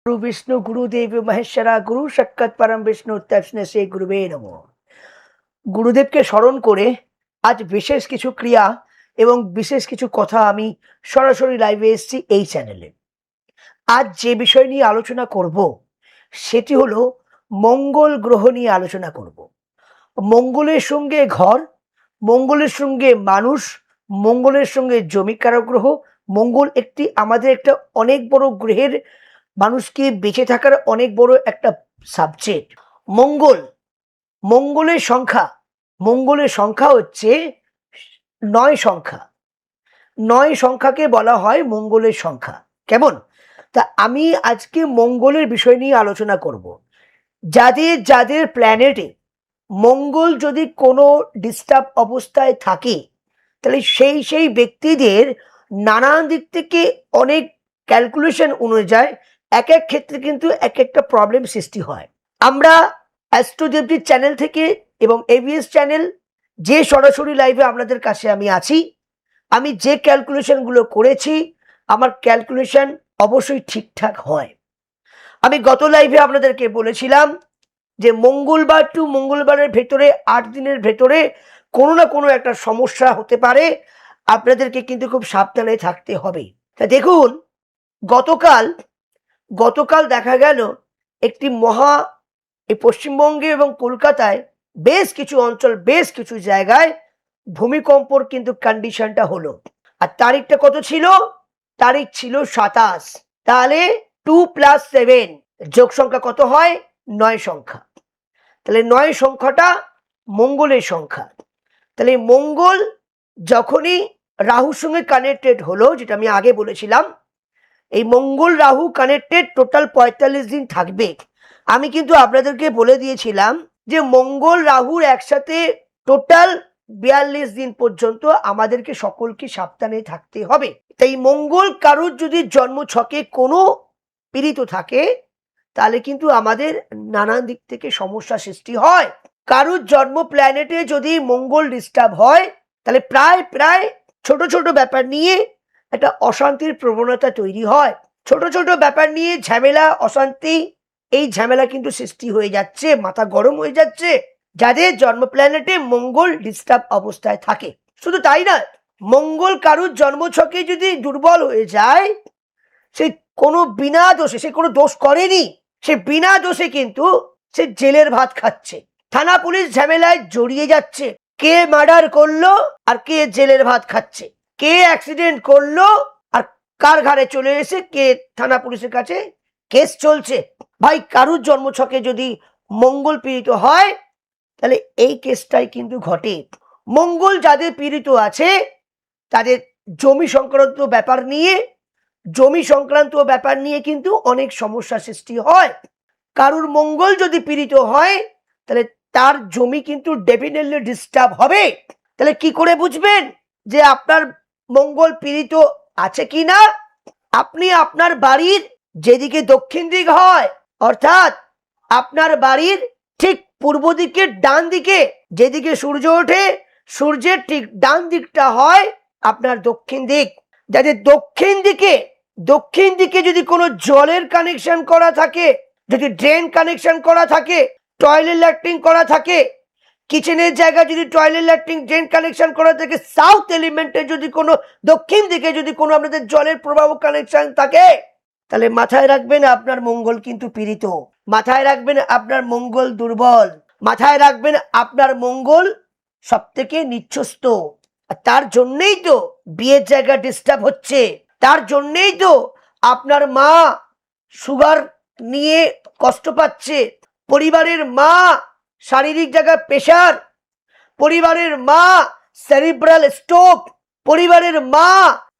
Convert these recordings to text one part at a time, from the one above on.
गुरु विष्णु गुरुदेव महेश्वरा गुरु সাক্ষাৎ পরম বিষ্ণু তস্मै শ্রী গুরুবে নমঃ। গুরুদেবকে স্মরণ করে আজ বিশেষ কিছু ক্রিয়া এবং বিশেষ কিছু কথা আমি সরাসরি লাইভে এসেছি এই চ্যানেলে। আজ যে বিষয় নিয়ে আলোচনা করব সেটি হলো মঙ্গল গ্রহ নিয়ে আলোচনা করব। মঙ্গলের সঙ্গে ঘর, মঙ্গলের সঙ্গে মানুষ, মঙ্গলের সঙ্গে জমি কারক গ্রহ। মঙ্গল একটি আমাদের একটা অনেক বড় গ্রহের, মানুষকে বেঁচে থাকার অনেক বড় একটা সাবজেক্ট। মঙ্গলের সংখ্যা হচ্ছে 9 সংখ্যা। 9 সংখ্যাকে বলা হয় মঙ্গলের সংখ্যা। কেমন? তা আমি আজকে মঙ্গলের বিষয় নিয়ে আলোচনা করব। যাদের প্ল্যানেটে মঙ্গল যদি কোনো ডিস্টার্ব অবস্থায় থাকে, তাহলে সেই ব্যক্তিদের নানান দিক থেকে অনেক ক্যালকুলেশন অনুযায়ী এক এক ক্ষেত্রে কিন্তু এক একটা প্রবলেম সৃষ্টি হয়। আমরা অ্যাস্ট্রোদেবজির চ্যানেল থেকে এবং এবিএস চ্যানেল, যে সরাসরি লাইভে আপনাদের কাছে আমি আছি, আমি যে ক্যালকুলেশনগুলো করেছি, আমার ক্যালকুলেশন অবশ্যই ঠিকঠাক হয়। আমি গত লাইভে আপনাদেরকে বলেছিলাম যে মঙ্গলবার টু মঙ্গলবারের ভেতরে 8 দিনের ভেতরে কোনো না কোনো একটা সমস্যা হতে পারে, আপনাদেরকে কিন্তু খুব সাবধানে থাকতে হবে। তা দেখুন, গতকাল দেখা গেল একটি এই পশ্চিমবঙ্গে এবং কলকাতায় বেশ কিছু অঞ্চল, বেশ কিছু জায়গায় ভূমিকম্পর কিন্তু কন্ডিশনটা হলো। আর তারিখটা কত ছিল? তারিখ ছিল 27। তাহলে 2 + 7 যোগ সংখ্যা কত হয়? 9 সংখ্যা। তাহলে 9 সংখ্যাটা মঙ্গলের সংখ্যা। তাহলে মঙ্গল যখনই রাহুর সঙ্গে কানেক্টেড হলো, যেটা আমি আগে বলেছিলাম, এই মঙ্গল রাহু কানেক্টেড টোটাল 45 দিন থাকবে। আমি কিন্তু আপনাদেরকে বলে দিয়েছিলাম যে মঙ্গল রাহুর একসাথে টোটাল 42 দিন পর্যন্ত আমাদেরকে সকলকে সাবধানে থাকতে হবে। তাই মঙ্গল কারুর যদি জন্ম ছকে কোনো পীড়িত থাকে, তাহলে কিন্তু আমাদের নানান দিক থেকে সমস্যা সৃষ্টি হয়। কারুর জন্ম প্ল্যানেটে যদি মঙ্গল ডিস্টার্ব হয়, তাহলে প্রায় ছোট ছোট ব্যাপার নিয়ে একটা অশান্তির প্রবণতা তৈরি হয়। ছোট ছোট ব্যাপার নিয়ে ঝামেলা, অশান্তি, এই ঝামেলা কিন্তু সৃষ্টি হয়ে যাচ্ছে, মাথা গরম হয়ে যাচ্ছে যাদের জন্ম প্ল্যানেটে মঙ্গল ডিস্টার্ব অবস্থায় থাকে। শুধু তাই না, মঙ্গল কারুর জন্মছকে যদি দুর্বল হয়ে যায়, সে কোনো বিনা দোষে, সে কোনো দোষ করেনি, সে বিনা দোষে কিন্তু সে জেলের ভাত খাচ্ছে, থানা পুলিশ ঝামেলায় জড়িয়ে যাচ্ছে। কে মার্ডার করলো আর কে জেলের ভাত খাচ্ছে, কে অ্যাক্সিডেন্ট করলো আর কার ঘাড়ে চলে এসে কে থানা পুলিশের কাছে কেস চলছে। ভাই, কারুর জন্মছকে যদি মঙ্গল পীড়িত হয়, তাহলে এই কেসটাই কিন্তু ঘটে। মঙ্গল যাদের পীড়িত আছে, তাদের জমি সংক্রান্ত ব্যাপার নিয়ে কিন্তু অনেক সমস্যা সৃষ্টি হয়। কারুর মঙ্গল যদি পীড়িত হয়, তাহলে তার জমি কিন্তু ডেফিনেটলি ডিস্টার্ব হবে। তাহলে কি করে বুঝবেন যে আপনার মঙ্গল পীড়িত আছে কি না? আপনি আপনার বাড়ির যেদিকে দক্ষিণ দিক হয়, অর্থাৎ আপনার বাড়ির ঠিক পূর্ব দিকের ডান দিকে যেদিকে সূর্য ওঠে, সূর্যের ঠিক ডান দিকটা হয় আপনার দক্ষিণ দিক। যাদের দক্ষিণ দিকে যদি কোনো জলের কানেকশন করা থাকে, যদি ড্রেন কানেকশন করা থাকে, টয়লেট ল্যাট্রিন করা থাকে, কিচেনের জায়গা যদি টয়লেট ল্যাট্রিন ড্রেন কানেকশন করা থাকে, সাউথ এলিমেন্টে যদি কোনো, দক্ষিণ দিকে যদি কোনো আপনাদের জলের প্রবাহ কানেকশন থাকে, তাহলে মাথায় রাখবেন আপনার মঙ্গল কিন্তু পীড়িত। মাথায় রাখবেন আপনার মঙ্গল দুর্বল। মাথায় রাখবেন আপনার মঙ্গল সব থেকে নিচ্ছস্ত। আর তার জন্যই তো বিয়ের জায়গা ডিস্টার্ব হচ্ছে, তার জন্যই তো আপনার মা সুগার নিয়ে কষ্ট পাচ্ছে, পরিবারের মা শারীরিক জায়গায় প্রেশার, পরিবারের মা সেরিব্রাল স্ট্রোক, পরিবারের মা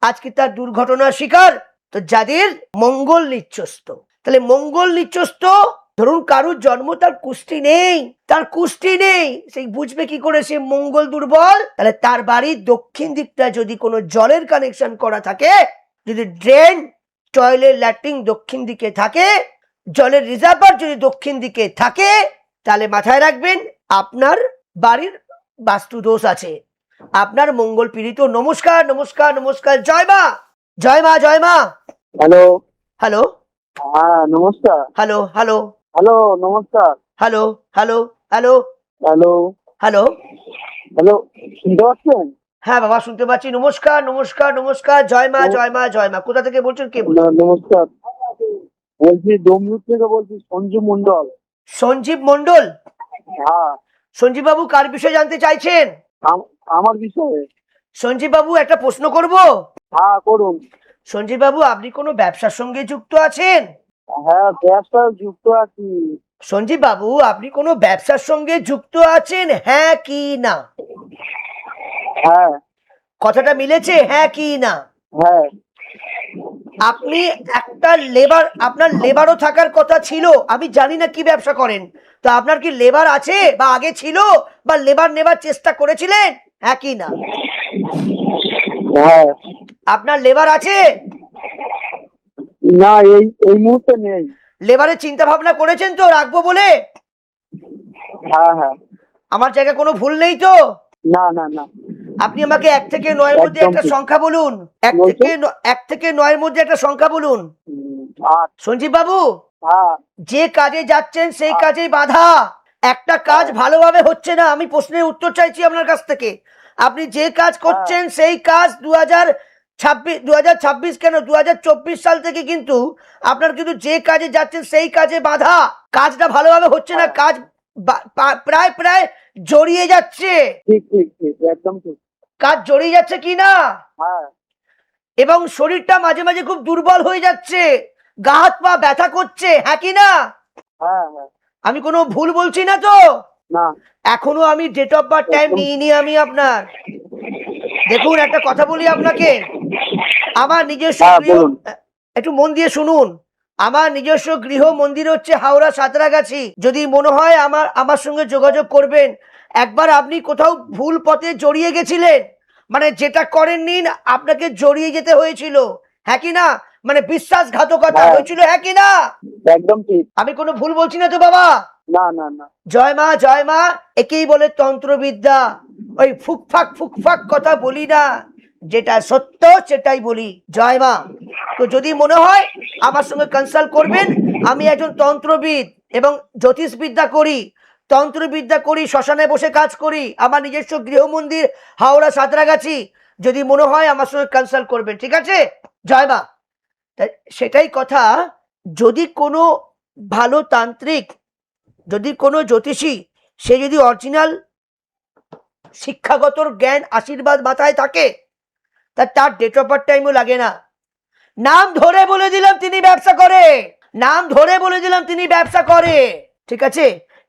আজকে তার দুর্ঘটনার শিকার। তো যাদের মঙ্গল নিচ্ছস্ত, তাহলে মঙ্গল নিচ্ছস্ত, ধরুন কারুর জন্ম তার কুষ্টি নেই, সেই বুঝবে কি করে সে মঙ্গল দুর্বল? তাহলে তার বাড়ির দক্ষিণ দিকটা যদি কোনো জলের কানেকশন করা থাকে, যদি ড্রেন, টয়লেট, ল্যাট্রিন দক্ষিণ দিকে থাকে, জলের রিজার্ভার যদি দক্ষিণ দিকে থাকে, তাহলে মাথায় রাখবেন আপনার বাড়ির বাস্তু দোষ আছে, আপনার মঙ্গল পীড়িত। নমস্কার নমস্কার নমস্কার। জয় মা, জয় মা, জয় মা। হ্যালো। হ্যালো। হ্যাঁ, নমস্কার। হ্যালো, হ্যালো, হ্যালো, নমস্কার। Hello, hello, hello, hello, hello. Hello, শুনতে পাচ্ছেন? হ্যাঁ বাবা, শুনতে পাচ্ছি। নমস্কার, নমস্কার, নমস্কার। জয় মা, জয় মা, জয় মা। কোথা থেকে বলছেন? কে বলছেন? নমস্কার। বলছি ডোমজুর থেকে বলছি, সঞ্জু মন্ডল। সঞ্জীব মন্ডল। হ্যাঁ, সঞ্জীব বাবু কার বিষয়ে জানতে চাইছেন? আমার বিষয়ে। সঞ্জীব বাবু একটা প্রশ্ন করব। হ্যাঁ, করুন। সঞ্জীব বাবু, আপনি কোনো ব্যবসার সঙ্গে যুক্ত আছেন? হ্যাঁ, ব্যবসায় যুক্ত আছি। সঞ্জীব বাবু, আপনি কোনো ব্যবসার সঙ্গে যুক্ত আছেন, হ্যাঁ কি না? হ্যাঁ, কথাটা মিলেছে, হ্যাঁ কি না? হ্যাঁ, আপনি একটা লেবার, আপনার লেবারও থাকার কথা ছিল। আমি জানি না কি ব্যবসা করেন, তো আপনার কি লেবার আছে বা আগে ছিল, বা লেবার নেবার চেষ্টা করেছিলেন, হ্যাঁ কি না? হ্যাঁ। আপনার লেবার আছে? না, এই এই মুহূর্তে নেই। লেবারের চিন্তা ভাবনা করেছেন তো রাখবো বলে? হ্যাঁ, হ্যাঁ। আমার জায়গায় কোনো ভুল নেই তো? না, না, না। আপনি আমাকে 1 থেকে 9 এর মধ্যে একদম একটা ঠিক। সংখ্যা বলুন। 1 বলছেন? থেকে 1 থেকে 9 এর মধ্যে একটা সংখ্যা বলুন। 8। সঞ্জীব বাবু, হ্যাঁ, যে কাজে যাচ্ছেন সেই কাজেই বাধা। একটা কাজ ভালোভাবে হচ্ছে না। আমি প্রশ্নের উত্তর চাইছি আপনার কাছ থেকে। আপনি যে কাজ করছেন সেই কাজ 2026 কেন 2024 সাল থেকে কিন্তু আপনার কিন্তু যে কাজে যাচ্ছেন সেই কাজে বাধা। কাজটা ভালোভাবে হচ্ছে না, কাজ প্রায় প্রায় জড়িয়ে যাচ্ছে। ঠিক, ঠিক, ঠিক। একদম ঠিক। কাজ জড়িয়ে যাচ্ছে কি না? হ্যাঁ, এবং শরীরটা মাঝে মাঝে খুব দুর্বল হয়ে যাচ্ছে, গা হাত পা ব্যথা করছে, হ্যাঁ কি না? হ্যাঁ, হ্যাঁ। আমি কোনো ভুল বলছি না তো? না, এখনো আমি ডেট অফ বার্থ টাইম একদম। নিইনি আমি আপনার। দেখুন, একটা কথা বলি আপনাকে। আমার নিজস্ব হ্যাঁ, গৃহ, বলুন। একটু মন দিয়ে শুনুন। আমার নিজস্ব গৃহ মন্দির হচ্ছে হাওড়া সাঁতরাগাছি। যদি মনে হয় আমার সঙ্গে যোগাযোগ করবেন। একবার আপনি কোথাও ভুল পথে জড়িয়ে গেছিলেন, মানে যেটা করেননি আপনাকে জড়িয়ে যেতে হয়েছিল, হ্যাঁ কি না? মানে বিশ্বাসঘাতকতা হ্যাঁ, হয়েছিল, হ্যাঁ কি না? একদম ঠিক। আমি কোনো ভুল বলছি না তো বাবা? না, না, না। জয় মা, জয় মা। একেই বলে তন্ত্রবিদ্যা। ওই ফুকফাক ফুকফাক কথা বলি না, যেটা সত্য সেটাই বলি। জয় মা। তো যদি মনে হয় আমার সঙ্গে কনসাল্ট করবেন। আমি একজন তন্ত্রবিদ এবং জ্যোতিষবিদ্যা করি, তন্ত্রবিদ্যা করি, শ্মশানে বসে কাজ করি। আমার নিজস্ব গৃহ মন্দির হাওড়া সাঁতরাগাছি। যদি মনে হয় আমার সঙ্গে কনসাল্ট করবেন, ঠিক আছে? জয় মা। সেটাই কথা। যদি কোনো ভালো তান্ত্রিক, যদি কোনো জ্যোতিষী, সে যদি অরিজিনাল শিক্ষাগত জ্ঞান আশীর্বাদ মাথায় থাকে, তার ডেট অফ বার্থ টাইমও লাগে না। নাম ধরে বলে দিলাম তিনি ব্যবসা করে, নাম ধরে বলে দিলাম তিনি ব্যবসা করে, ঠিক আছে?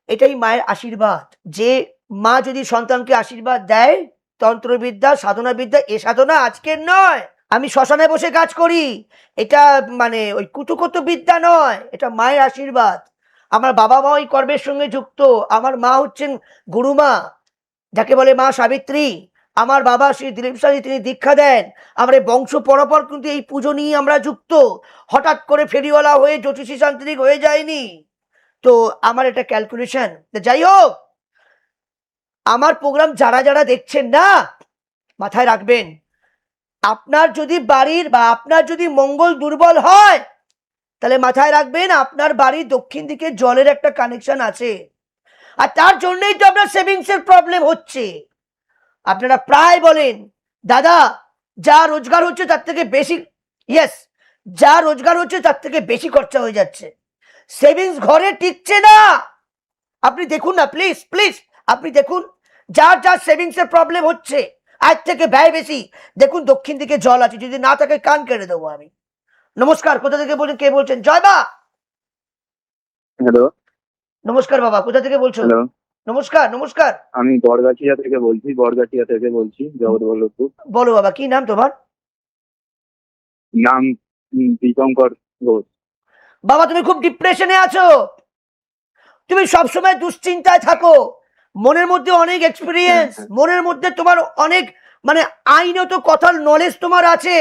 এটাই মায়ের আশীর্বাদ। যে মা যদি সন্তানকে আশীর্বাদ দেয়, তন্ত্রবিদ্যা সাধনা বিদ্যা, এ সাধনা আজকের নয়। আমি শ্মশানে বসে কাজ করি, এটা মানে ওই কুতুকুতু বিদ্যা নয়, এটা মায়ের আশীর্বাদ। আমার বাবা মা ওই কর্মের সঙ্গে যুক্ত। আমার মা হচ্ছেন গুরুমা, যাকে বলে মা সাবিত্রী। আমার বাবা শ্রী দিলীপ শাহজি, তিনি দীক্ষা দেন। আমরা বংশ পরপর কিন্তু এই পুজো নিয়ে আমরা যুক্ত। হঠাৎ করে ফেরিওয়ালা হয়ে জ্যোতিষী তান্ত্রিক হয়ে যায়নি তো। আমার এটা ক্যালকুলেশন। যাই হোক, আমার প্রোগ্রাম যারা যারা দেখছেন না, মাথায় রাখবেন, আপনার যদি বাড়ির বা আপনার যদি মঙ্গল দুর্বল হয়, তাহলে মাথায় রাখবেন আপনার বাড়ির দক্ষিণ দিকে জলের একটা কানেকশন আছে। আর তার জন্যই তো আপনার সেভিংসের প্রবলেম হচ্ছে। আপনারা প্রায় বলেন, দাদা যা রোজগার হচ্ছে তার থেকে বেশি, ইয়েস, যা রোজগার হচ্ছে তার থেকে বেশি খরচা হয়ে যাচ্ছে, সেভিংস ঘরে টিকছে না। আপনি দেখুন না, প্লিজ প্লিজ, আপনি দেখুন, যার যার সেভিংসের প্রবলেম হচ্ছে, আজ থেকে ব্যয় বেশি। দেখুন দক্ষিণ দিকে জল আছে, যদি না থাকে কান কেটে দেবো আমি। নমস্কার, কোথা থেকে বলছেন, কে বলছেন? জয় মা। হ্যালো, নমস্কার বাবা, কোথা থেকে বলছো? হ্যালো। নমস্কার, নমস্কার। আমি বরগাছিয়া থেকে বলছি, জগৎবল্লভপুর। বলো বাবা, কি নাম তোমার? নাম দীপঙ্কর ঘোষ। বাবা, তুমি খুব ডিপ্রেশনে আছো, তুমি সবসময় দুশ্চিন্তায় থাকো, মনের মধ্যে অনেক এক্সপিরিয়েন্স, মনের মধ্যে তোমার অনেক মানে আইনত কথার নলেজ তোমার আছে,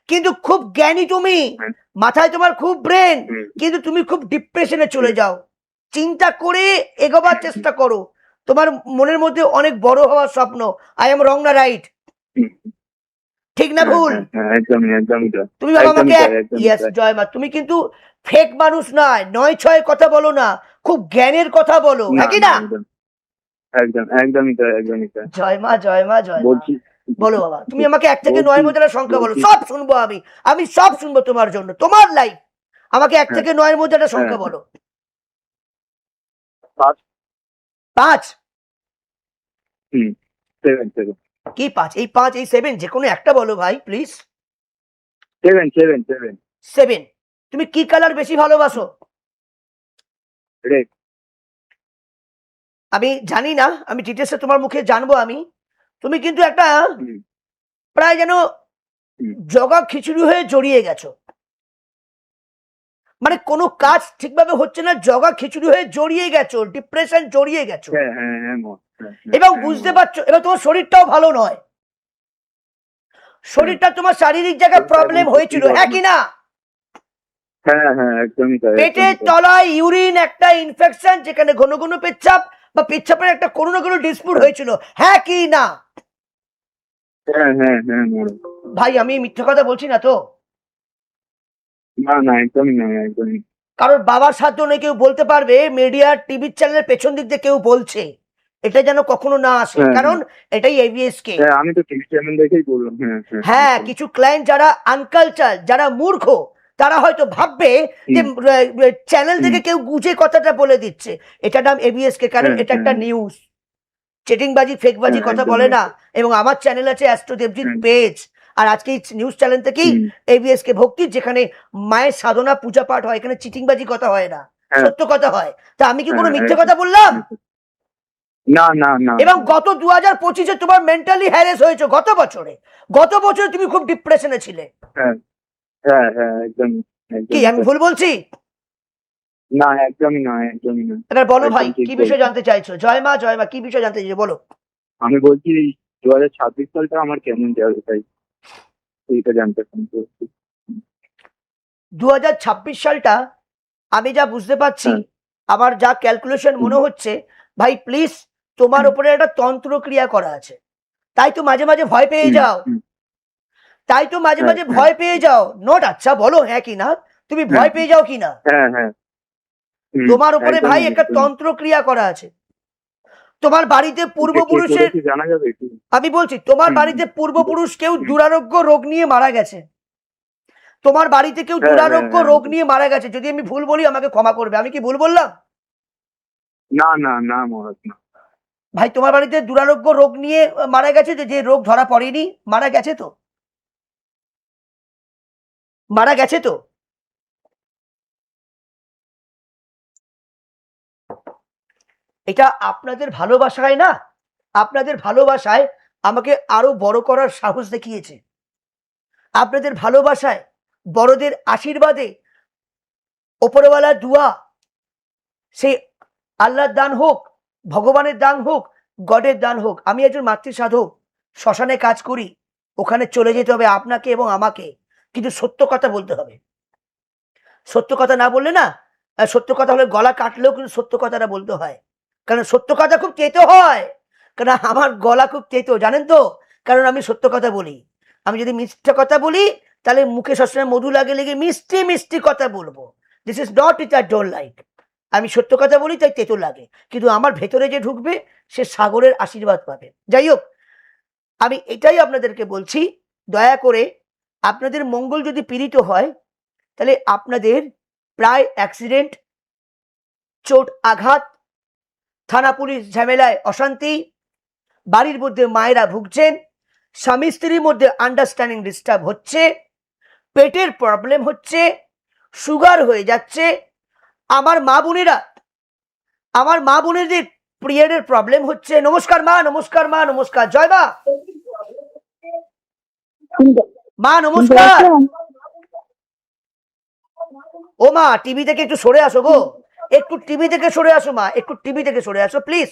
কিন্তু খুব জ্ঞানী তুমি, মাথায় তোমার খুব ব্রেন, কিন্তু তুমি খুব ডিপ্রেশনে চলে যাও। চিন্তা করে এগোবার চেষ্টা করো। তোমার মনের মধ্যে অনেক বড় হওয়ার স্বপ্ন। আই এম রং না রাইট? ঠিক না ভুল? একদমই একদমই তাই। তুমি বাবা একদমই আমাকে তাই, একদমই ইয়েস তাই। জয় মা, তুমি কিন্তু ফেক মানুষ নয়, নয় ছয় কথা বলো না, খুব জ্ঞানের কথা বলো, না হ্যাঁ কি না না? একদমই তাই, একদমই তাই। জয় মা জয় মা জয় মা। বলছি বলো বাবা, তুমি আমাকে 1 থেকে বলছি 9 মধ্যে একটা সংখ্যা বলো, বলছি সব শুনবো আমি, আমি সব শুনবো তোমার জন্য, তোমার লাইফ। আমাকে 1 হ্যাঁ থেকে 9 এর মধ্যে একটা হ্যাঁ সংখ্যা বলো। 5 5? 7 7 কি 5? এই 5 এই 7 যে কোনো একটা বলো ভাই প্লিজ। 7 7 7 7। তুমি কি কালার বেশি ভালোবাসো? রেড। আমি জানি না, আমি ডিটেলসে তোমার মুখে জানবো আমি। তুমি কিন্তু একটা হুম প্রায় যেন হুম জগা খিচুড়ি হয়ে জড়িয়ে গেছো, মানে কোনো কাজ ঠিকভাবে হচ্ছে না, জগা খিচুড়ি হয়ে জড়িয়ে গেছো, ডিপ্রেশন জড়িয়ে গেছো, হ্যাঁ হ্যাঁ হ্যাঁ মা, হ্যাঁ এবং হ্যাঁ বুঝতে মা, পারছো এবার তোমার শরীরটাও ভালো নয়, হ্যাঁ শরীরটা তোমার শারীরিক জায়গায় ওটা এখন প্রবলেম সত্যি হয়েছিল, হ্যাঁ ঘটনা। কি না? হ্যাঁ একদমই তাই, পেটের একদমই তাই। তলায় ইউরিন একটা ইনফেকশন, যেখানে ঘন ঘন পেচ্ছাপ বা পেচ্ছাপের একটা কোনো না কোনো ডিসপুট হয়েছিল, হ্যাঁ কি না? হ্যাঁ মা। ভাই আমি মিথ্যে কথা বলছি না তো? না একদমই না, একদমই। কারোর বাবার সাধ্য নেই কেউ বলতে পারবে মিডিয়ার টিভির চ্যানেলের পেছন দিক দিয়ে কেউ বলছে, এটা যেন কখনো না আসে, হ্যাঁ কারণ এটাই এবিএস কে। হ্যাঁ আমি তো টিভি চ্যানেল দেখেই বললাম। হ্যাঁ, একদম। কিছু ক্লায়েন্ট যারা আনকালচার, যারা মূর্খ, তারা হয়তো ভাববে যে হুম চ্যানেল হুম থেকে কেউ গুজে কথাটা বলে দিচ্ছে। এটা নাম এবিএস কে, কারণ হ্যাঁ এটা একটা হ্যাঁ নিউজ। চেটিংবাজি ফেকবাজি কথা একদম বলে না। একদম। এবং আমার চ্যানেল আছে অ্যাস্ট্রো দেবজিৎ হ্যাঁ পেজ, আর আজকে এই নিউজ চ্যানেল থেকেই হুম এবিএস কে ভক্তি, যেখানে মায়ের সাধনা পূজা পাঠ হয়, এখানে চিটিংবাজি কথা হয় না, হ্যাঁ সত্য কথা হয়। তা আমি কি কোনো মিথ্যে একদম। কথা বললাম? না এবং গত 2025-এ তোমার মেন্টালি হ্যারেস হয়েছে, গত বছরে, গত বছরে তুমি খুব ডিপ্রেশনে ছিলে। হ্যাঁ একদম কি একদমই আমি তাই। ভুল বলছি? না একদমই না, একদমই না। এবার বলো ভাই, একদম ঠিক কি বিষয় বলছেন। জানতে চাইছো? জয় মা জয় মা, কি বিষয় জানতে চাইছো বলো। আমি বলছি 2026 সালটা আমার কেমন যাবে তাই এইটা জানতে ফোন করছি। 2026 সালটা আমি যা বুঝতে পারছি, হ্যাঁ আমার যা ক্যালকুলেশন হুম মনে হচ্ছে, ভাই প্লিজ, তোমার হুম উপরে একটা তন্ত্র ক্রিয়া করা আছে, তাই তো মাঝে মাঝে ভয় পেয়ে হুম যাও, হুম, তাই তো মাঝে হ্যাঁ মাঝে হ্যাঁ ভয় পেয়ে যাও। নোট, আচ্ছা বলো হ্যাঁ কি না, তুমি হ্যাঁ ভয় পেয়ে যাও কি না? হ্যাঁ হুম তোমার উপরে ভাই একদমই একটা একদমই। তন্ত্র ক্রিয়া করা আছে। তোমার বাড়িতে কে পূর্বপুরুষের, করেছে জানা যাবে একটু? আমি বলছি তোমার হুম হুম বাড়িতে পূর্বপুরুষ কেউ হুম, দুরারোগ্য রোগ নিয়ে মারা গেছে, তোমার বাড়িতে কেউ দুরারোগ্য রোগ হ্যাঁ। নিয়ে মারা গেছে, যদি আমি ভুল বলি আমাকে ক্ষমা করবে, আমি কি ভুল বললাম? না মহারাজ না। ভাই তোমার বাড়িতে দুরারোগ্য রোগ নিয়ে মারা গেছে, যে যে রোগ ধরা পড়েনি, মারা গেছে তো, মারা গেছে তো? এটা আপনাদের ভালোবাসায় না, আপনাদের ভালোবাসায় আমাকে আরো বড় করার সাহস দেখিয়েছে, আপনাদের ভালোবাসায়, বড়দের আশীর্বাদে, ওপরওয়ালার দুয়া, সে আল্লাহর দান হোক, ভগবানের দান হোক, গডের দান হোক, আমি একজন মাতৃ সাধক, শ্মশানে কাজ করি, ওখানে চলে যেতে হবে আপনাকে এবং আমাকে, কিন্তু সত্য কথা বলতে হবে। সত্য কথা না বললে না, সত্য কথা হলে গলা কাটলেও কিন্তু সত্য কথাটা বলতে হয়, কারণ সত্য কথা খুব তেতো হয়, কারণ আমার গলা খুব তেতো জানেন তো, কারণ আমি সত্য কথা বলি। আমি যদি মিথ্যা কথা বলি, তাহলে মুখে সবসময় মধু লাগে লেগে মিষ্টি মিষ্টি কথা বলবো, this is not it, I don't like. আমি সত্য কথা বলি তাই তেতো লাগে, কিন্তু আমার ভেতরে যে ঢুকবে সে সাগরের আশীর্বাদ পাবে। যাই হোক, আমি এটাই আপনাদেরকে বলছি, দয়া করে আপনাদের মঙ্গল যদি পীড়িত হয়, তাহলে আপনাদের প্রায় অ্যাক্সিডেন্ট, চোট আঘাত, থানা পুলিশ ঝামেলায় অশান্তি, বাড়ির মধ্যে মায়েরা ভুগছেন, স্বামী স্ত্রীর মধ্যে আন্ডারস্ট্যান্ডিং ডিস্টার্ব হচ্ছে, পেটের প্রবলেম হচ্ছে, সুগার হয়ে যাচ্ছে, আমার মা বোনেরা, আমার মা বোনেদের পিরিয়ডের প্রবলেম হচ্ছে। নমস্কার মা, নমস্কার মা, নমস্কার, জয় মা। মা নমস্কার। ও মা, টিভি থেকে একটু সরে আসো গো, একটু টিভি থেকে সরে আসো মা, একটু টিভি থেকে সরে আসো প্লিজ।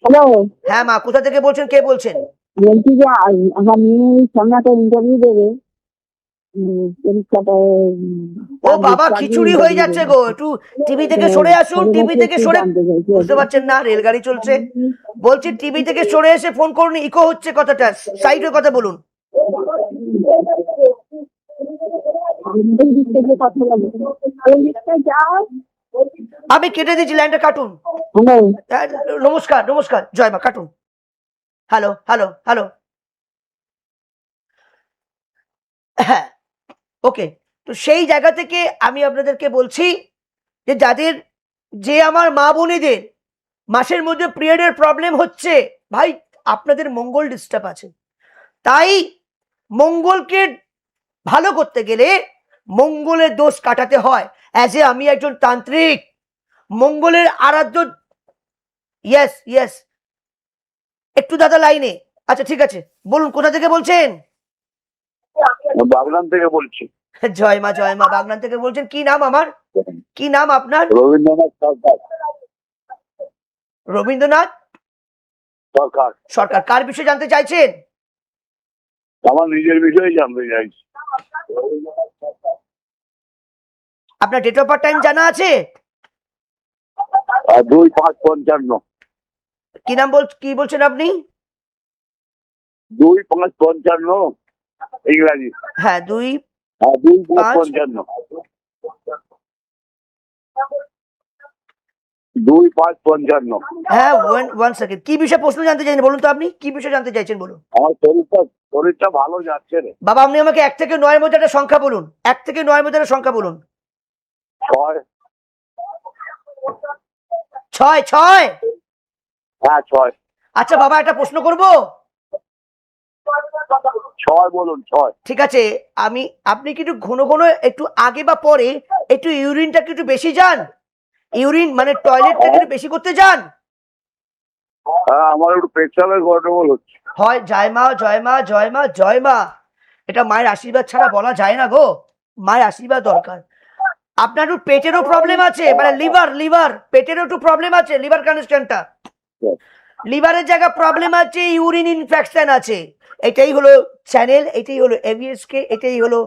হ্যালো, হ্যাঁ মা, কোথা থেকে বলছেন, কে বলছেন? বলছি যে আমি সামনে একটা ইন্টারভিউ দেবে, পরীক্ষাটা ও বাবা, খিচুড়ি হয়ে যাচ্ছে গো, একটু টিভি থেকে সরে আসুন, টিভি থেকে সরে, বুঝতে পারছেন না রেলগাড়ি চলছে, বলছি টিভি থেকে সরে এসে ফোন করুন, ইকো হচ্ছে কথাটা, সাইডে কথা বলুন। আমি কেটে দিচ্ছি, লাইনটা কাটুন। হ্যাঁ, নমস্কার নমস্কার, জয় মা, কাটুন। হ্যালো হ্যালো হ্যালো, হ্যাঁ, ওকে। তো সেই জায়গা থেকে আমি আপনাদেরকে বলছি যে যাদের, যে আমার মা বোনেদের মাসের মধ্যে পিরিয়ডের প্রবলেম হচ্ছে, ভাই আপনাদের মঙ্গল ডিস্টার্ব আছে। তাই মঙ্গলকে ভালো করতে গেলে মঙ্গলের দোষ কাটাতে হয়। অ্যাজ এ আমি একজন তান্ত্রিক, মঙ্গলের আরাধ্য। ইয়েস ইয়েস, একটু দাদা লাইনে, আচ্ছা ঠিক আছে, বলুন কোথা থেকে বলছেন? বাগনান থেকে বলছি। জয় মা জয় মা, বাগনান থেকে বলছেন, কি নাম আমার, কি নাম আপনার? রবীন্দ্রনাথ সরকার। রবীন্দ্রনাথ সরকার। সরকার। কার বিষয়ে জানতে চাইছেন? আমার নিজের বিষয়ে জানতে চাইছি। আপনার ডেট অফ বার্থ টাইম জানা আছে? 2-5-55। কি নাম কি বলছেন আপনি? 2-5-55 ইংরাজি। হ্যাঁ, 2 2-5-55। 2-5-55। হ্যাঁ, ওয়ান সেকেন্ড, কি বিষয়ে প্রশ্ন জানতে চাইছেন বলুন তো, আপনি কি বিষয়ে জানতে চাইছেন বলুন। আমার শরীরটা ভালো যাচ্ছে রে। বাবা, আপনি আমাকে 1 থেকে 9 এর মধ্যে একটা সংখ্যা বলুন, 1 থেকে 9 এর মধ্যে একটা সংখ্যা বলুন। 6। 6 6। হ্যাঁ 6। আচ্ছা বাবা, একটা প্রশ্ন করব। 6 বলুন, 6। ঠিক আছে, আপনি কি একটু ঘন ঘন, একটু আগে বা পরে একটু ইউরিনটা কি একটু বেশি যান? ইউরিন মানে টয়লেটটা কি একটু বেশি করতে যান? হ্যাঁ, আমার একটু পেট্রোলের গন্ডগোল হচ্ছে। হয়, জয় মা জয় মা জয় মা জয় মা, এটা মায়ের আশীর্বাদ ছাড়া বলা যায় না গো, মায়ের আশীর্বাদ দরকার। আপনার একটু পেটেরও প্রবলেম আছে, মানে লিভার পেটেরও একটু প্রবলেম আছে, লিভার কানেকশনটা, লিভারের জায়গা প্রবলেম আছে, ইউরিন ইনফেকশন আছে। এটাই হলো চ্যানেল, এটাই হলো এভিএসকে, এটাই হলো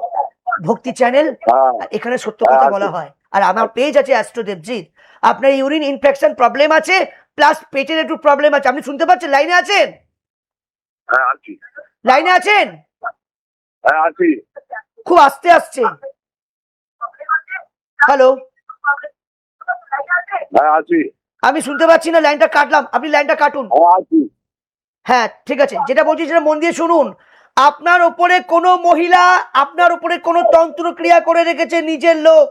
ভক্তি চ্যানেল। এখানে সত্য কথা বলা হয়। আর আমার পেজ আছে অ্যাস্ট্রোদেবজিৎ। আপনার ইউরিন ইনফেকশন প্রবলেম আছে, প্লাস পেটের একটু প্রবলেম আছে। আপনি শুনতে পাচ্ছেন? লাইনে আছেন? হ্যাঁ আছি। লাইনে আছেন? হ্যাঁ আছি। খুব আস্তে আসছে। হ্যালো, হ্যাঁ আছি। আমি শুনতে পাচ্ছি না, লাইনটা কাটলাম, আপনি লাইনটা কাটুন। আছি। হ্যাঁ ঠিক আছে, যেটা বলছি সেটা মন দিয়ে শুনুন। আপনার উপরে কোনো মহিলা, আপনার উপরে কোনো তন্ত্র ক্রিয়া করে রেখেছে নিজের লোক,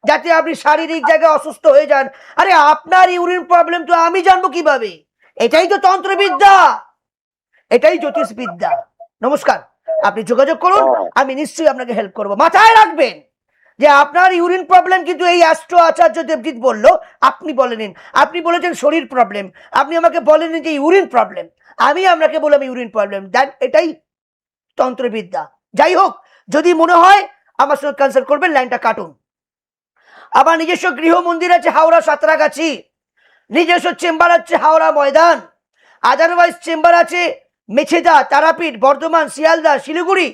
যাতে আপনি শারীরিক জায়গায় অসুস্থ হয়ে যান। আরে আপনার ইউরিন প্রবলেম তো আমি জানবো কিভাবে? এটাই তো তন্ত্রবিদ্যা, এটাই জ্যোতিষবিদ্যা। নমস্কার, আপনি যোগাযোগ করুন, আমি নিশ্চয়ই আপনাকে হেল্প করবো। মাথায় রাখবেন যে আপনার ইউরিন প্রবলেম কিন্তু এই অ্যাস্ট্রো আচার্য দেবজিৎ বললো, আপনি বলেন। আপনি বলেছেন শরীর প্রবলেম, আপনি আমাকে বলেন যে ইউরিন প্রবলেম, আমি আপনাকে বললাম ইউরিন প্রবলেম। দ্যাট এটাই তন্ত্রবিদ্যা। যাই হোক, যদি মনে হয় আমার সঙ্গে কনসাল্ট করবেন, লাইনটা কাটুন। আমার নিজস্ব গৃহ মন্দির আছে হাওড়া সাঁতরাগাছি, নিজস্ব চেম্বার আছে হাওড়া ময়দান, আদারওয়াইজ চেম্বার আছে মেছেদা, তারাপীঠ, বর্ধমান, শিয়ালদা, শিলিগুড়ি,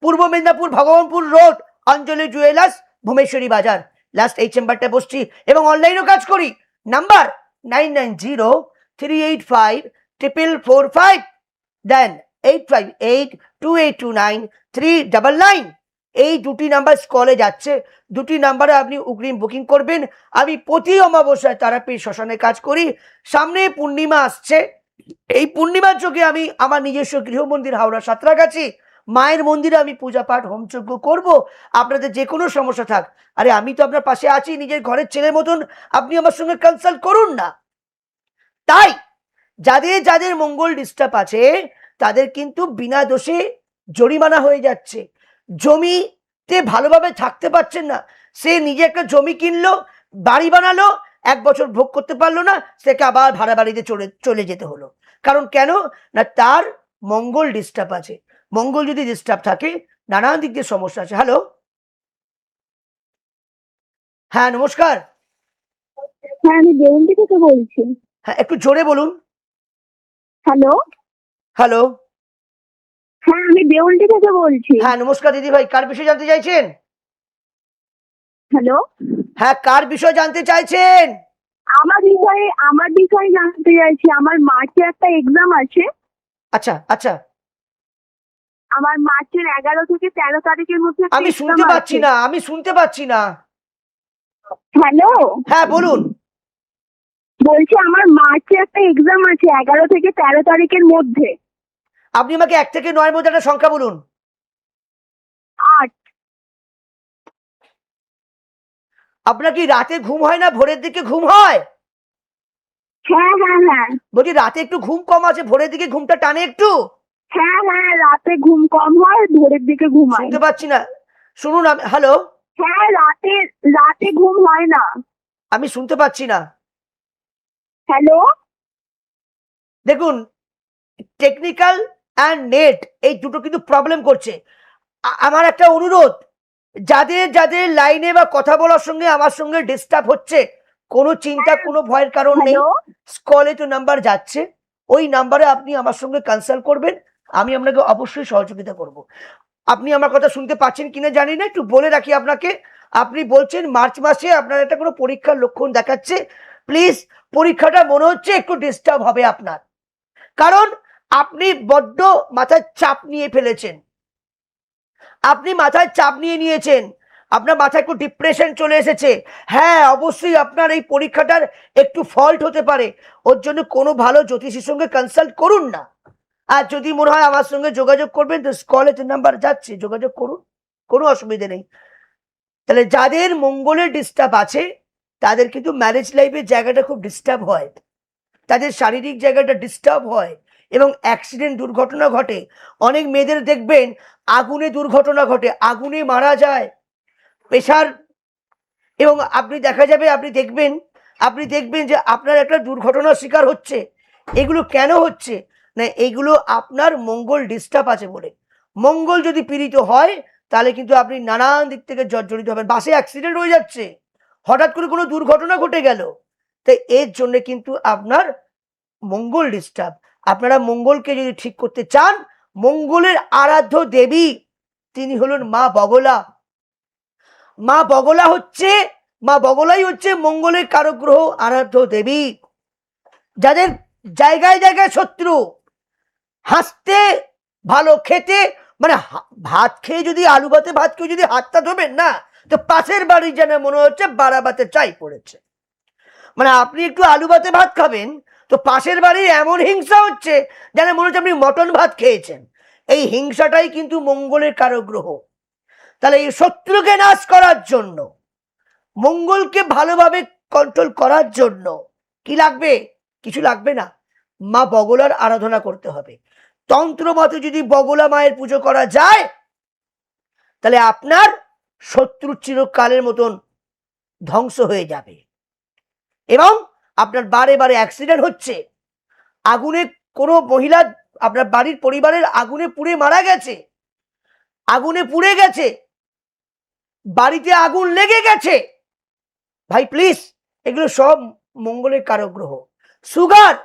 পূর্ব মেদিনীপুর, ভগবানপুর রোড, অঞ্জলি জুয়েলার্স, ভুমেশ্বরী বাজার। লাস্ট এই চেম্বারটা বসছি, এবং অনলাইনেও কাজ করি। নাম্বার 9903854445, দেন 8582829399। এই দুটি নাম্বার কলে যাচ্ছে, দুটি নাম্বারে আপনি অগ্রিম বুকিং করবেন। আমি প্রতি অমাবস্যায় তারাপীঠ শ্মশানে কাজ করি। সামনে পূর্ণিমা আসছে, এই পূর্ণিমার যোগে আমি আমার নিজস্ব গৃহ মন্দির হাওড়া সাঁতরাগাছি মায়ের মন্দিরে আমি পূজা পাঠ হোমযজ্ঞ করব। আপনাদের যে কোনো সমস্যা থাক, আরে আমি তো আপনার পাশে আছি, নিজের ঘরের ছেলের মতন, আপনি আমার সঙ্গে কনসাল্ট করুন না। তাই যাদের যাদের মঙ্গল ডিস্টার্ব আছে, তাদের কিন্তু বিনা দোষে জরিমানা হয়ে যাচ্ছে। জমিতে ভালোভাবে থাকতে পারছেন না, সে নিজে একটা জমি কিনলো, বাড়ি বানালো, 1 বছর ভোগ করতে পারলো না, সেকে আবার ভাড়া বাড়িতে চলে যেতে হলো। কারণ কেন না, তার মঙ্গল ডিস্টার্ব আছে। মঙ্গল যদি ডিস্টার্ব থাকে, নানান দিক দিয়ে সমস্যা আছে। হ্যালো, হ্যাঁ নমস্কার। হ্যাঁ, আমি দেউন্ডি থেকে বলছি। হ্যাঁ, একটু জোরে বলুন। হ্যালো হ্যালো, হ্যাঁ, আমি দেউলটি থেকে বলছি। হ্যাঁ নমস্কার দিদি ভাই, কার বিষয়ে জানতে চাইছেন? হ্যালো। হ্যাঁ কার বিষয়ে জানতে চাইছেন? আমার বিষয়ে জানতে চাইছি। আমার মার্চে একটা এক্সাম আছে। আচ্ছা আচ্ছা, আমার মার্চের 11 থেকে 13 তারিখের মধ্যে একটা আমি এক্সাম শুনতে পাচ্ছি আছে। না, আমি শুনতে পাচ্ছি না। হ্যালো। হ্যাঁ বলুন। বলছি আমার মার্চে একটা এক্সাম আছে 11 থেকে 13 তারিখের মধ্যে। আপনি আমাকে 1 থেকে 9 মধ্যে একটা সংখ্যা বলুন। 8। আপনার কি রাতে ঘুম হয় না, ভোরের দিকে ঘুম হয়? হ্যাঁ হ্যাঁ হ্যাঁ। বলছি রাতে একটু ঘুম কম আছে, ভোরের দিকে ঘুমটা টানে একটু। হ্যাঁ হ্যাঁ, রাতে ঘুম কম হয়, ভোরের দিকে ঘুমাই। শুনতে পাচ্ছি না, শুনুন হ্যালো, হ্যাঁ, রাতে রাতে ঘুম হয় না। আমি শুনতে পাচ্ছি না। হ্যালো। দেখুন, টেকনিক্যাল অ্যান্ড নেট এই দুটো কিন্তু প্রবলেম করছে। আমার একটা অনুরোধ, যাদের যাদের লাইনে বা কথা বলার সঙ্গে আমার সঙ্গে ডিস্টার্ব হচ্ছে, কোনো চিন্তা কোনো ভয়ের কারণ নেই। হ্যালো। স্কলে তো নাম্বার যাচ্ছে, ওই নাম্বারে আপনি আমার সঙ্গে কনসাল্ট করবেন, আমি আপনাকে অবশ্যই সহযোগিতা করব। আপনি আমার কথা শুনতে পাচ্ছেন কিনা জানি না, একটু বলে রাখি আপনাকে। আপনি বলছেন মার্চ মাসে আপনার একটা কোনো পরীক্ষার লক্ষণ দেখাচ্ছে। প্লিজ, পরীক্ষাটা মনে হচ্ছে একটু ডিস্টার্ব হবে আপনার, কারণ আপনি বড্ড মাথায় চাপ নিয়ে ফেলেছেন। আপনি মাথায় চাপ নিয়ে নিয়েছেন, আপনার মাথায় একটু ডিপ্রেশন চলে এসেছে। হ্যাঁ অবশ্যই আপনার এই পরীক্ষাটার একটু ফল্ট হতে পারে, ওর জন্য কোনো ভালো জ্যোতিষীর সঙ্গে কনসাল্ট করুন না। আর যদি মনে হয় আমার সঙ্গে যোগাযোগ করবেন, তো স্কলে নাম্বার যাচ্ছে, যোগাযোগ করুন, কোনো অসুবিধা নেই। তাহলে যাদের মঙ্গলের ডিস্টার্ব আছে তাদের কিন্তু ম্যারেজ লাইফের জায়গাটা খুব ডিস্টার্ব হয়, তাদের শারীরিক জায়গাটা ডিস্টার্ব হয় এবং অ্যাক্সিডেন্ট দুর্ঘটনা ঘটে। অনেক মেয়েদের দেখবেন আগুনে দুর্ঘটনা ঘটে, আগুনে মারা যায়, প্রেশার। এবং আপনি দেখা যাবে, আপনি দেখবেন যে আপনার একটা দুর্ঘটনার শিকার হচ্ছে। এগুলো কেন হচ্ছে না, এগুলো আপনার মঙ্গল ডিস্টার্ব আছে বলে। মঙ্গল যদি পীড়িত হয় তাহলে কিন্তু আপনি নানান দিক থেকে জর্জরিত হবেন। বাসে অ্যাক্সিডেন্ট হয়ে যাচ্ছে, হঠাৎ করে কোনো দুর্ঘটনা ঘটে গেল, তাই এর জন্য কিন্তু আপনার মঙ্গল ডিস্টার্ব। আপনারা মঙ্গলকে যদি ঠিক করতে চান, মঙ্গলের আরাধ্য দেবী তিনি হলেন মা বগলা। মা বগলা হচ্ছে, মা বগলাই হচ্ছে মঙ্গলের কারক গ্রহ, আরাধ্য দেবী। যাদের জায়গায় জায়গায় শত্রু, হাসতে ভালো, খেতে মানে ভাত খেয়ে যদি আলু ভাতে ভাত খেয়ে যদি হাতটা ধোবেন না, তো পাশের বাড়ি যেন মনে হচ্ছে বারাবাতে চাই পড়েছে। মানে আপনি একটু আলু ভাতে ভাত খাবেন, তো পাশের বাড়ির এমন হিংসা হচ্ছে যেন মনে হচ্ছে আপনি মটন ভাত খেয়েছেন। এই হিংসাটাই কিন্তু মঙ্গলের কারক গ্রহ। তাহলে এই শত্রুকে নাশ করার জন্য, মঙ্গলকে ভালোভাবে কন্ট্রোল করার জন্য কি লাগবে? কিছু লাগবে না, মা বগলার আরাধনা করতে হবে। তন্ত্র মতে যদি বগলা মায়ের পুজো করা যায়, তাহলে আপনার শত্রু চিরকালের মতন ধ্বংস হয়ে যাবে। এবং আপনার বারে বারে অ্যাক্সিডেন্ট হচ্ছে, আগুনে কোনো মহিলা আপনার বাড়ির পরিবারের আগুনে পুড়ে মারা গেছে, আগুনে পুড়ে গেছে, বাড়িতে আগুন লেগে গেছে, ভাই প্লিজ, এগুলো সব মঙ্গলের কারক গ্রহ। সুগার,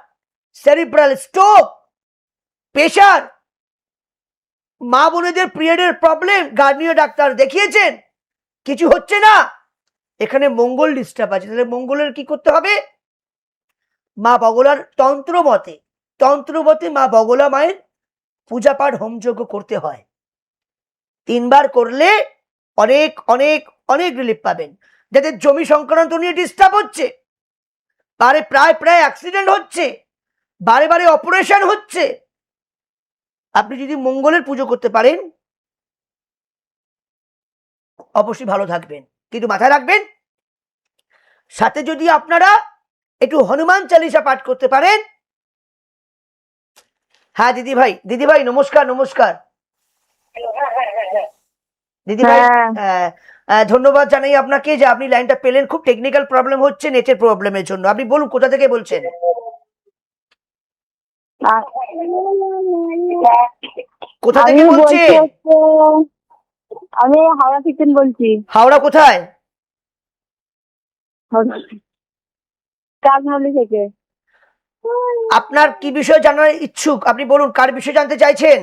সেরিব্রাল স্ট্রোক, প্রেশার, মা বোনেদের পিরিয়ডের প্রবলেম, গার্নিয়ার ডাক্তার দেখিয়েছেন, কিছু হচ্ছে না, এখানে মঙ্গল ডিস্টার্ব আছে। তাহলে মঙ্গলের কি করতে হবে? মা বগলার তন্ত্র মতে মা বগলা মায়ের পূজা পাঠ হোমযজ্ঞ করতে হয়। 3 বার করলে অনেক অনেক অনেক রিলিফ পাবেন। যাদের জমি সংক্রান্ত নিয়ে ডিস্টার্ব হচ্ছে, প্রায় প্রায় অ্যাক্সিডেন্ট হচ্ছে, বারে বারে অপারেশন হচ্ছে, আপনি যদি মঙ্গলের পুজো করতে পারেন অবশ্যই ভালো থাকবেন। কিন্তু মাথায় রাখবেন, সাথে যদি আপনারা একটু হনুমান চালিসা পাঠ করতে পারেন। হ্যাঁ দিদি ভাই নমস্কার নমস্কার। দিদি ভাই ধন্যবাদ জানাই আপনাকে যে আপনি লাইনটা পেলেন। খুব টেকনিক্যাল প্রবলেম হচ্ছে, নেটের প্রবলেমের জন্য। আপনি বলুন কোথা থেকে বলছেন? কোথা থেকে বলছেন? আমি হাওড়া থেকে বলছি। হাওড়া কোথায়? কাকমালি থেকে। আপনার কি বিষয় জানার ইচ্ছুক আপনি বলুন, কার বিষয় জানতে চাইছেন?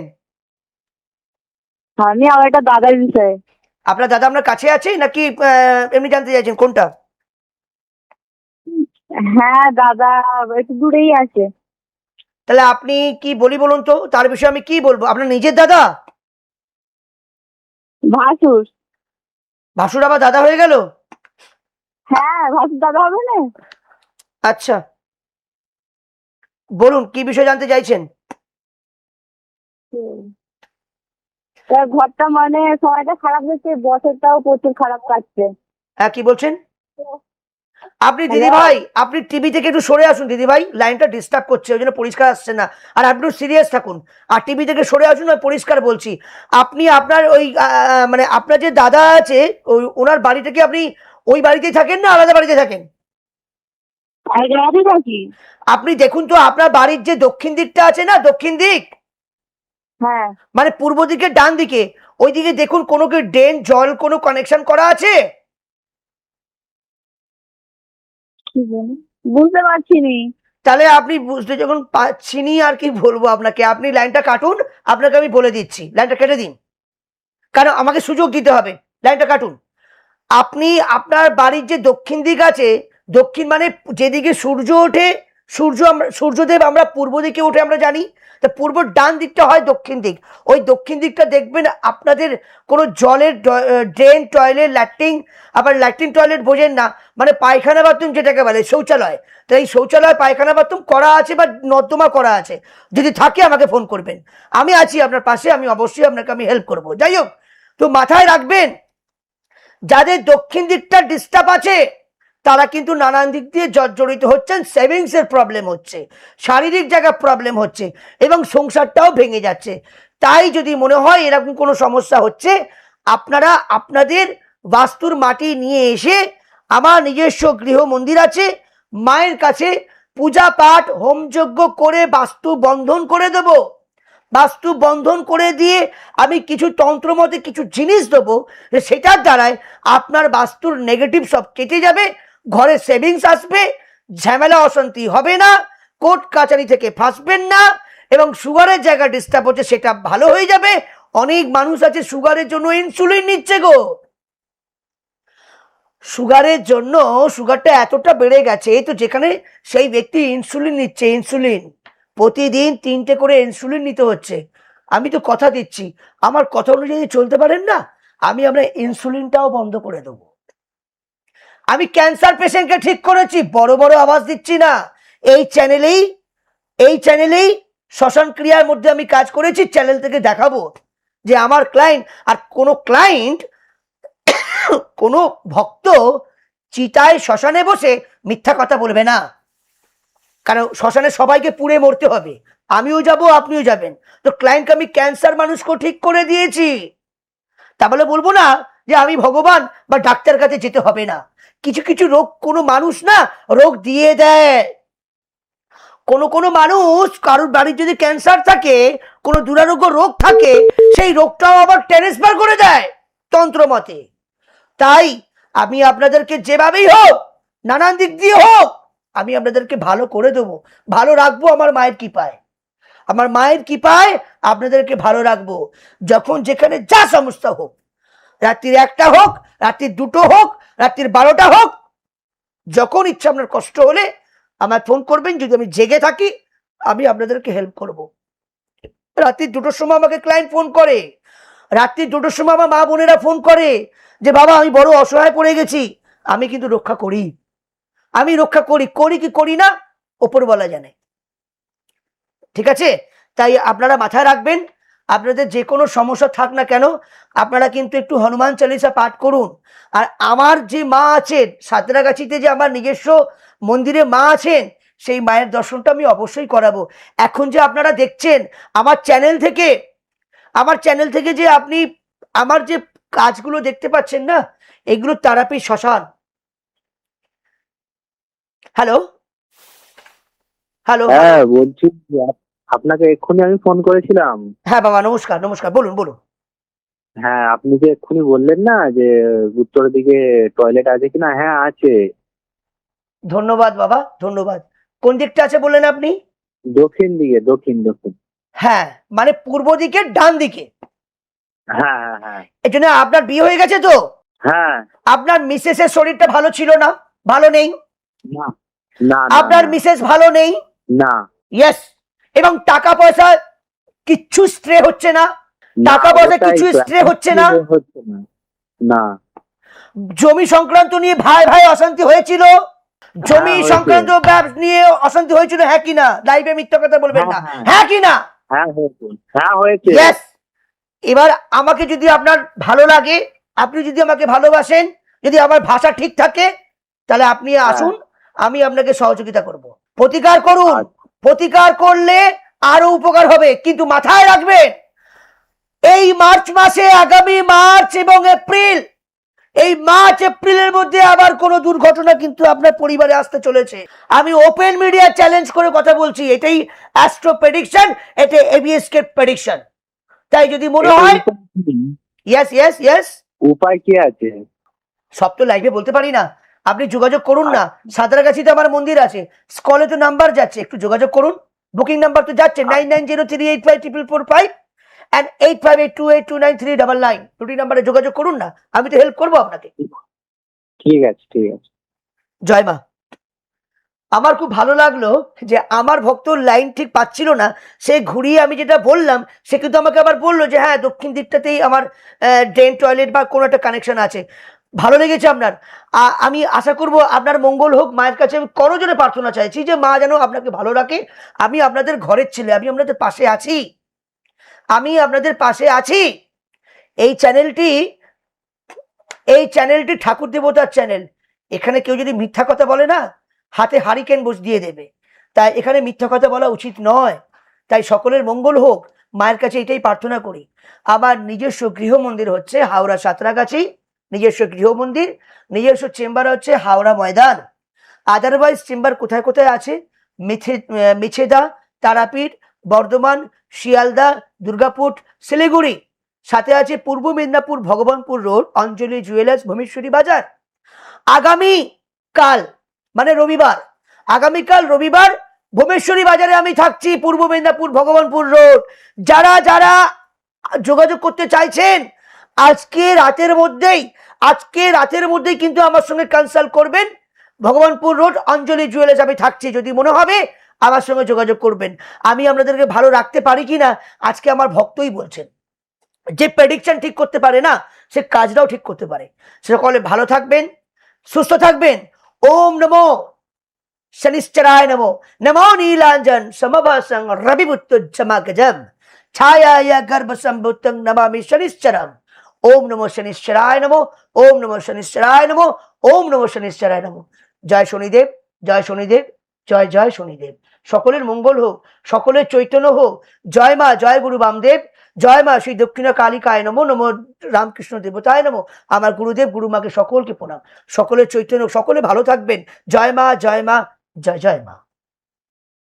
আমি আমার একটা দাদার বিষয়ে। আপনার দাদা আপনার কাছে আছে নাকি এমনি জানতে চাইছেন কোনটা? হ্যাঁ দাদা একটু দূরেই আছে। তাহলে আপনি কি বলি বলুন তো, তার বিষয়ে আমি কি বলবো? আপনার নিজের দাদা? ভাসুর। ভাসুর আবার দাদা হয়ে গেল? হ্যাঁ ভাসুর দাদা হবে না? আচ্ছা, বলুন কি বিষয় জানতে চাইছেন? তার ঘরটা মানে সময়টা খারাপ যাচ্ছে, বছরটাও প্রচুর খারাপ কাটছে। হ্যাঁ, কি বলছেন? আপনি দিদি হ্যালো। ভাই, আপনি টিভি থেকে একটু সরে আসুন দিদি ভাই, লাইনটা ডিস্টার্ব করছে, ওই জন্য পরিষ্কার আসছে না। আর আপনি একটু সিরিয়াস থাকুন, আর টিভি থেকে সরে আসুন, আমি পরিষ্কার বলছি। আপনি আপনার ওই মানে আপনার যে দাদা আছে, ওই ওনার বাড়িটা কি আপনি ওই বাড়িতেই থাকেন না আলাদা বাড়িতে থাকেন? এক রাতে থাকি। আপনি দেখুন তো, আপনার বাড়ির যে দক্ষিণ দিকটা আছে না, দক্ষিণ দিক হ্যাঁ। মানে পূর্ব দিকে ডান দিকে, ওই দিকে দেখুন কোনো কি ড্রেন জল কোনো কানেকশন করা আছে? কি বলে বুঝতে পারছি নি। তাহলে আপনি বুঝতে যখন পারছিনি আর কি বলবো আপনাকে, আপনি লাইনটা কাটুন, আপনাকে আমি বলে দিচ্ছি, লাইনটা কেটে দিন, কারণ আমাকে সুযোগ দিতে হবে। লাইনটা কাটুন। আপনি আপনার বাড়ির যে দক্ষিণ দিক আছে, দক্ষিণ মানে যেদিকে সূর্য ওঠে, সূর্যদেব আমরা পূর্ব দিকে ওঠে আমরা জানি, তা পূর্ব ডান দিকটা হয় দক্ষিণ দিক। ওই দক্ষিণ দিকটা দেখবেন আপনাদের কোনো জলের ড্রেন, টয়লেট, ল্যাট্রিন, আবার ল্যাট্রিন টয়লেট বোঝেন না মানে পায়খানা বাথরুম যেটাকে বলে শৌচালয়, তো এই শৌচালয় পায়খানা বাথরুম করা আছে বা নর্দমা করা আছে, যদি থাকে আমাকে ফোন করবেন, আমি আছি আপনার পাশে, আমি অবশ্যই আপনাকে আমি হেল্প করবো। যাই হোক, তো মাথায় রাখবেন, যাদের দক্ষিণ দিকটা ডিস্টার্ব আছে তারা কিন্তু নানান দিক দিয়ে জর্জরিত হচ্ছেন, সেভিংস এর প্রবলেম হচ্ছে, শারীরিক জায়গায় প্রবলেম হচ্ছে, এবং সংসারটাও ভেঙে যাচ্ছে। তাই যদি মনে হয় এরকম কোনো সমস্যা হচ্ছে, আপনারা আপনাদের বাস্তুর মাটি নিয়ে এসে আমার নিজস্ব গৃহ মন্দির আছে, মায়ের কাছে পূজা পাঠ হোমযজ্ঞ করে বাস্তু বন্ধন করে দেব। বাস্তু বন্ধন করে দিয়ে আমি কিছু তন্ত্রমতে কিছু জিনিস দেবো, যে সেটার দ্বারায় আপনার বাস্তুর নেগেটিভ সব কেটে যাবে, ঘরে সেভিংস আসবে, ঝামেলা অশান্তি হবে না, কোর্ট কাচারি থেকে ফাঁসবেন না, এবং সুগারের জায়গা ডিস্টার্ব হচ্ছে সেটা ভালো হয়ে যাবে। অনেক মানুষ আছে সুগারের জন্য ইনসুলিন নিচ্ছে গো, সুগারের জন্য সুগারটা এতটা বেড়ে গেছে, তো যেখানে সেই ব্যক্তি ইনসুলিন নিচ্ছে, ইনসুলিন প্রতিদিন 3টে করে ইনসুলিন নিতে হচ্ছে। আমি তো কথা দিচ্ছি, আমার কথা অনুযায়ী চলতে পারেন না, আমি আপনার ইনসুলিনটাও বন্ধ করে দেবো। আমি ক্যান্সার পেশেন্টকে ঠিক করেছি, বড় বড় আওয়াজ দিচ্ছি না, এই চ্যানেলেই, এই চ্যানেলেই শ্মশান ক্রিয়ার মধ্যে আমি কাজ করেছি, চ্যানেল থেকে দেখাবো যে আমার ক্লায়েন্ট, আর কোনো ক্লায়েন্ট, কোনো ভক্ত চিতায় শ্মশানে বসে মিথ্যা কথা বলবে না, কারণ শ্মশানে সবাইকে পুড়ে মরতে হবে, আমিও যাব আপনিও যাবেন। তো ক্লায়েন্টকে আমি ক্যান্সার মানুষকে ঠিক করে দিয়েছি, তা বলে বলবো না যে আমি ভগবান বা ডাক্তার কাছে যেতে হবে না। কিছু কিছু রোগ কোনো মানুষ না রোগ দিয়ে দেয়, কোনো মানুষ, কারোর বাড়ির যদি ক্যান্সার থাকে, কোনো দুরারোগ্য রোগ থাকে, সেই রোগটাও আবার ট্রান্সফার করে দেয় তন্ত্র মতে। তাই আমি আপনাদেরকে যেভাবেই হোক, নানান দিক দিয়ে হোক, আমি আপনাদেরকে ভালো করে দেবো, ভালো রাখবো আমার মায়ের কৃপায়, আমার মায়ের কৃপায় আপনাদেরকে ভালো রাখবো। যখন যেখানে যা সমস্যা হোক, রাত্রির 1টা হোক, রাত্রির 2টো হোক, রাত্রির 12টা হোক, যখন ইচ্ছা আপনার কষ্ট হলে আমার ফোন করবেন, যদি আমি জেগে থাকি আমি আপনাদেরকে হেল্প করব। রাত্রির 2টোর সময় আমাকে ক্লায়েন্ট ফোন করে, রাত্রির 2টোর সময় আমার মা বোনেরা ফোন করে যে বাবা আমি বড় অসহায় পড়ে গেছি, আমি কিন্তু রক্ষা করি, আমি রক্ষা করি, করি কি করি না ওপরওয়ালা জানে, ঠিক আছে? তাই আপনারা মাথায় রাখবেন, আপনাদের যে কোনো সমস্যা থাক না কেন, আপনারা কিন্তু একটু হনুমান চালিসা পাঠ করুন। আর আমার যে মা আছেন সাঁতরাগাছিতে, যে আমার নিজস্ব মন্দিরে মা আছেন, সেই মায়ের দর্শনটা আমি অবশ্যই করাবো। এখন যে আপনারা দেখছেন আমার চ্যানেল থেকে, আমার চ্যানেল থেকে যে আপনি আমার যে কাজগুলো দেখতে পাচ্ছেন না, এগুলো তারাপীঠ শ্মশান। হ্যালো, হ্যালো, হ্যাঁ বলছি, আপনাকে এক্ষুনি আমি ফোন করেছিলাম। হ্যাঁ বাবা, নমস্কার নমস্কার, বলুন বলুন। হ্যাঁ, আপনি যে এক্ষুনি বললেন না যে উত্তরের দিকে টয়লেট আছে কিনা, হ্যাঁ আছে। ধন্যবাদ বাবা, ধন্যবাদ। কোন দিকটা আছে বললেন আপনি? দক্ষিণ দিকে, দক্ষিণ দক্ষিণ। হ্যাঁ, মানে পূর্ব দিকে ডান দিকে। হ্যাঁ হ্যাঁ হ্যাঁ এই জন্য আপনার বিয়ে হয়ে গেছে তো? হ্যাঁ। আপনার মিসেসের শরীরটা ভালো ছিল না? ভালো নেই? না না আপনার মিসেস ভালো নেই? না ইয়েস। এবং টাকা পয়সা কিচ্ছু স্ট্রে হচ্ছে না? টাকা পয়সা কিছু স্ট্রে হচ্ছে না? হচ্ছে না না। জমি সংক্রান্ত নিয়ে ভাই ভাই অশান্তি হয়েছিল? জমি হয়েছে। সংক্রান্ত নিয়ে অশান্তি হয়েছিল, হ্যাঁ কি না? লাইভে মিথ্যা কথা বলবেন না, হ্যাঁ, হ্যাঁ কি না? হ্যাঁ হয়েছে, হ্যাঁ হয়েছে। ইয়েস। এবার আমাকে যদি আপনার ভালো লাগে, আপনি যদি আমাকে ভালোবাসেন, যদি আমার ভাষা ঠিক থাকে, তাহলে আপনি আসুন, আমি আপনাকে সহযোগিতা করব। প্রতিকার করুন, প্রতিকার করলে আরো উপকার হবে। কিন্তু মাথায় রাখবেন, এই মার্চ মাসে, আগামী মার্চ এবং এপ্রিল, এই মার্চ এপ্রিলের মধ্যে আবার কোনো দুর্ঘটনা কিন্তু আপনার পরিবারে আসতে চলেছে। আমি ওপেন মিডিয়া চ্যালেঞ্জ করে কথা বলছি, এটাই অ্যাস্ট্রো প্রেডিকশন, এটা এবিএস কে প্রেডিকশন। তাই যদি মনে হয়, ইয়েস ইয়েস ইয়েস, উপায় কি আছে? সব তো লাইভে বলতে পারি না। আপনি যোগাযোগ করুন না, সাঁতরাগাছিতে আমার মন্দির আছে, স্কলে তো নাম্বার যাচ্ছে, একটু যোগাযোগ করুন। বুকিং নাম্বার তো যাচ্ছে 9903854445 and 8582829399। দুটি নাম্বারে যোগাযোগ করুন না, আমি তো হেল্প করবো আপনাকে। ঠিক আছে ঠিক আছে। জয় মা। আমার খুব ভালো লাগলো যে আমার ভক্ত লাইন ঠিক পাচ্ছিল না, সে ঘুরিয়ে আমি যেটা বললাম, সে কিন্তু আমাকে আবার বললো যে হ্যাঁ, দক্ষিণ দিকটাতেই আমার ড্রেন টয়লেট বা কোনো একটা কানেকশন আছে। ভালো লেগেছে আপনার। আমি আশা করব আপনার মঙ্গল হোক। মায়ের কাছে আমি করজোরে প্রার্থনা চাইছি যে মা যেন আপনাকে ভালো রাখে। আমি আপনাদের ঘরের ছেলে, আমি আপনাদের পাশে আছি, আমি আপনাদের পাশে আছি। এই চ্যানেলটি ঠাকুর দেবতার চ্যানেল। এখানে কেউ যদি মিথ্যা কথা বলে না, হাতে হারিকেন বস দিয়ে দেবে। তাই এখানে মিথ্যা কথা বলা উচিত নয়। তাই সকলের মঙ্গল হোক, মায়ের কাছে এটাই প্রার্থনা করি। আমার নিজস্ব গৃহ মন্দির হচ্ছে হাওড়া সাঁতরাগাছি, নিজস্ব গৃহ মন্দির, নিজস্ব চেম্বার হচ্ছে হাওড়া ময়দান। আদারওয়াইজ চেম্বার কোথায় কোথায় আছে? মেছেদা, তারাপীঠ, বর্ধমান, শিয়ালদা, দুর্গাপুর, শিলিগুড়ি। সাথে আছে পূর্ব মেদিনীপুর ভগবানপুর রোড, অঞ্জলি জুয়েলার্স, ভূমেশ্বরী বাজার। আগামীকাল মানে রবিবার, আগামীকাল রবিবার ভূমেশ্বরী বাজারে আমি থাকছি, পূর্ব মেদিনীপুর ভগবানপুর রোড। যারা যারা যোগাযোগ করতে চাইছেন, আজকে রাতের মধ্যেই কিন্তু আমার সঙ্গে কনসাল্ট করবেন। ভগবানপুর রোড, অঞ্জলি জুয়েলার্স আমি থাকছি। যদি মনে হবে আমার সঙ্গে যোগাযোগ করবেন। আমি আপনাদেরকে ভালো রাখতে পারি কিনা আজকে আমার ভক্তই বলছেন। যে প্রেডিকশন ঠিক করতে পারে না, সে কাজটাও ঠিক করতে পারে। সকলে ভালো থাকবেন, সুস্থ থাকবেন। ওম নমো শনিশ্চরায় নমো। নমো নীলাঞ্জন সমভাসং রবিপুত্তমাগজম ছায়া গর্ভ সম্ভুতং নমামি শনিশ্চরম। ওম নমো শনিশ্চরায় নমো, ওম নমো শনিশ্চরায় নমো, ওম নমো শনিশ্চরায় নমো। জয় শনিদেব, জয় শনিদেব, জয় জয় শনিদেব। সকলের মঙ্গল হোক, সকলের চৈতন্য হোক। জয় মা, জয় গুরু বামদেব, জয় মা শ্রী দক্ষিণা কালিকায় নমো, নমো রামকৃষ্ণ দেবতায় নমো। আমার গুরুদেব গুরুমাকে সকলকে প্রণাম। সকলের চৈতন্য, সকলে ভালো থাকবেন। জয় মা, জয় মা, জয় জয় মা।